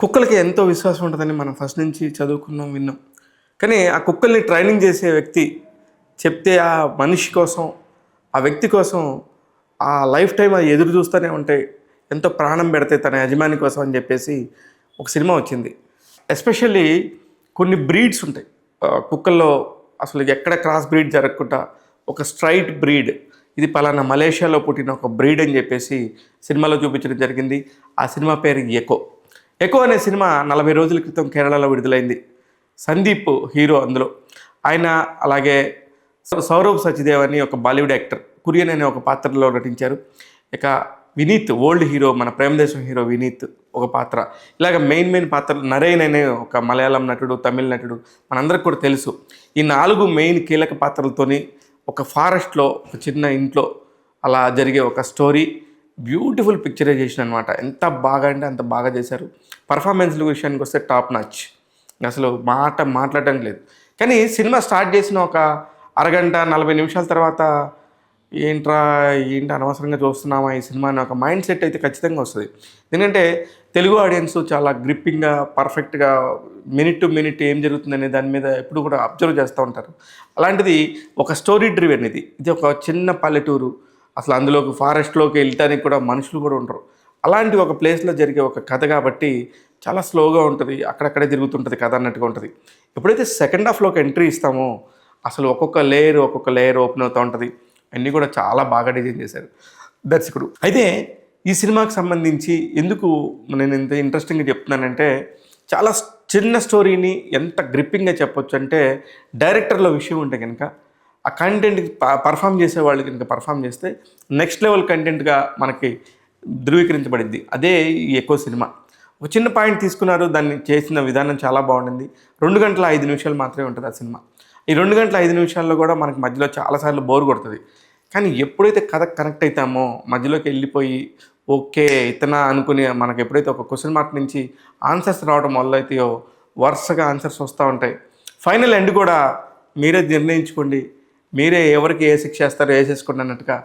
కుక్కలకి ఎంతో విశ్వాసం ఉంటుందని మనం ఫస్ట్ నుంచి చదువుకున్నాం, విన్నాం. కానీ ఆ కుక్కల్ని ట్రైనింగ్ చేసే వ్యక్తి చెప్తే ఆ మనిషి కోసం, ఆ వ్యక్తి కోసం ఆ లైఫ్ టైం అది ఎదురు చూస్తూనే ఉంటాయి. ఎంతో ప్రాణం పెడతాయి తన యజమాని కోసం అని చెప్పేసి ఒక సినిమా వచ్చింది. ఎస్పెషల్లీ కొన్ని బ్రీడ్స్ ఉంటాయి కుక్కల్లో. అసలు ఎక్కడ క్రాస్ బ్రీడ్ జరగకుండా ఒక స్ట్రైట్ బ్రీడ్, ఇది పలానా మలేషియాలో పుట్టిన ఒక బ్రీడ్ అని చెప్పేసి సినిమాలో చూపించడం జరిగింది. ఆ సినిమా పేరు ఎకో. ఎకో అనే సినిమా 40 రోజుల క్రితం కేరళలో విడుదలైంది. సందీప్ హీరో అందులో. ఆయన అలాగే సౌరవ్ సచ్దేవ్ అని ఒక బాలీవుడ్ యాక్టర్ కురియన్ అనే ఒక పాత్రలో నటించారు. ఇక వినీత్, ఓల్డ్ హీరో, మన ప్రేమదేశం హీరో వినీత్ ఒక పాత్ర. ఇలాగ మెయిన్ పాత్రలు నరేన్ అనే ఒక మలయాళం నటుడు, తమిళ నటుడు, మనందరికి కూడా తెలుసు. ఈ 4 మెయిన్ కీలక పాత్రలతోని ఒక ఫారెస్ట్లో, ఒక చిన్న ఇంట్లో అలా జరిగే ఒక స్టోరీ. బ్యూటిఫుల్ పిక్చరైజేషన్ అనమాట. ఎంత బాగా అంటే అంత బాగా చేశారు. పర్ఫార్మెన్స్ల విషయానికి వస్తే టాప్ నాచ్, అసలు మాట్లాడటం లేదు. కానీ సినిమా స్టార్ట్ చేసిన ఒక అరగంట 40 నిమిషాల తర్వాత ఏంటి అనవసరంగా చూస్తున్నామా ఈ సినిమా అని ఒక మైండ్ సెట్ అయితే ఖచ్చితంగా వస్తుంది. ఎందుకంటే తెలుగు ఆడియన్స్ చాలా గ్రిప్పింగ్గా, పర్ఫెక్ట్గా మినిట్ టు మినిట్ ఏం జరుగుతుందనే దాని మీద ఎప్పుడు కూడా అబ్జర్వ్ చేస్తూ ఉంటారు. అలాంటిది ఒక స్టోరీ డ్రివెన్. ఇది ఒక చిన్న పల్లెటూరు. అసలు అందులోకి ఫారెస్ట్లోకి వెళ్ళటానికి కూడా మనుషులు కూడా ఉండరు. అలాంటి ఒక ప్లేస్లో జరిగే ఒక కథ కాబట్టి చాలా స్లోగా ఉంటుంది, అక్కడక్కడే తిరుగుతుంటుంది కథ అన్నట్టుగా ఉంటుంది. ఎప్పుడైతే సెకండ్ హాఫ్లోకి ఎంట్రీ ఇస్తామో అసలు ఒక్కొక్క లేయర్ ఓపెన్ అవుతూ ఉంటుంది. అన్నీ కూడా చాలా బాగా డిజైన్ చేశారు దర్శకుడు. అయితే ఈ సినిమాకి సంబంధించి ఎందుకు నేను ఇంత ఇంట్రెస్టింగ్గా చెప్తున్నానంటే, చాలా చిన్న స్టోరీని ఎంత గ్రిప్పింగ్గా చెప్పొచ్చు అంటే, డైరెక్టర్లో విషయం ఉంటే కనుక ఆ కంటెంట్కి పర్ఫామ్ చేసే వాళ్ళు కనుక పర్ఫామ్ చేస్తే నెక్స్ట్ లెవెల్ కంటెంట్గా మనకి ధృవీకరించబడింది. అదే ఈ ఎక్కువ సినిమా. ఒక చిన్న పాయింట్ తీసుకున్నారు, దాన్ని చేసిన విధానం చాలా బాగుండింది. 2 గంటల 5 నిమిషాలు మాత్రమే ఉంటుంది ఆ సినిమా. ఈ 2 గంటల 5 నిమిషాల్లో కూడా మనకి మధ్యలో చాలాసార్లు బోర్ కొడుతుంది. కానీ ఎప్పుడైతే కథ కనెక్ట్ అవుతామో, మధ్యలోకి వెళ్ళిపోయి ఓకే ఇతనా అనుకుని మనకు ఎప్పుడైతే ఒక క్వశ్చన్ మార్క్ నుంచి ఆన్సర్స్ రావడం మొదలైతాయో, వరుసగా ఆన్సర్స్ వస్తూ ఉంటాయి. ఫైనల్ ఎండ్ కూడా మీరే నిర్ణయించుకోండి, మీరే ఎవరికి ఏ శిక్ష వేస్తారో వేసేసుకోండి అన్నట్టుగా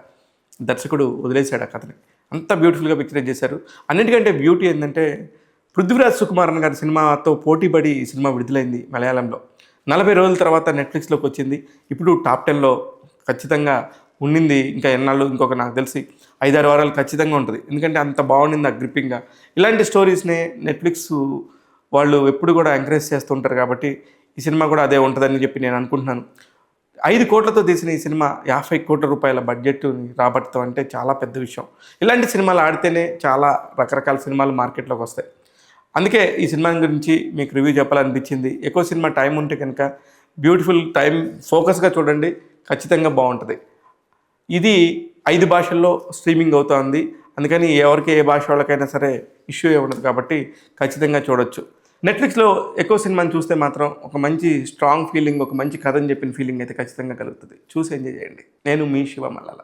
దర్శకుడు వదిలేశాడు ఆ కథని. అంత బ్యూటిఫుల్గా పిక్చరైజ్ చేశారు. అన్నిటికంటే బ్యూటీ ఏంటంటే, పృథ్వీరాజ్ సుకుమారన్ గారి సినిమాతో పోటీపడి ఈ సినిమా విడుదలైంది మలయాళంలో. 40 రోజుల తర్వాత నెట్ఫ్లిక్స్లోకి వచ్చింది. ఇప్పుడు టాప్ 10లో ఖచ్చితంగా ఉండింది. ఇంకా ఎన్నాళ్ళు, ఇంకొక నాకు తెలిసి 5-6 వారాలు ఖచ్చితంగా ఉంటుంది. ఎందుకంటే అంత బాగుండింది ఆ గ్రిప్పింగ్గా. ఇలాంటి స్టోరీస్నే నెట్ఫ్లిక్స్ వాళ్ళు ఎప్పుడు కూడా ఎంకరేజ్ చేస్తుంటారు కాబట్టి ఈ సినిమా కూడా అదే ఉంటుందని చెప్పి నేను అనుకుంటున్నాను. 5 కోట్లతో తీసిన ఈ సినిమా 50 కోట్ల రూపాయల బడ్జెట్ని రాబట్టడం అంటే చాలా పెద్ద విషయం. ఇలాంటి సినిమాలు ఆడితేనే చాలా రకరకాల సినిమాలు మార్కెట్లోకి వస్తాయి. అందుకే ఈ సినిమా గురించి మీకు రివ్యూ చెప్పాలనిపించింది. ఎక్కువ సినిమా టైం ఉంటే కనుక బ్యూటిఫుల్ టైం ఫోకస్గా చూడండి, ఖచ్చితంగా బాగుంటుంది. ఇది 5 భాషల్లో స్ట్రీమింగ్ అవుతుంది. అందుకని ఎవరికి ఏ భాష వాళ్ళకైనా సరే ఇష్యూ ఉండదు కాబట్టి ఖచ్చితంగా చూడొచ్చు. నెట్ఫ్లిక్స్లో ఎక్కువ సినిమాని చూస్తే మాత్రం ఒక మంచి స్ట్రాంగ్ ఫీలింగ్, ఒక మంచి కథ అని చెప్పిన ఫీలింగ్ అయితే ఖచ్చితంగా కలుగుతుంది. చూసి ఎంజాయ్ చేయండి. నేను మీ శివ మల్లాల.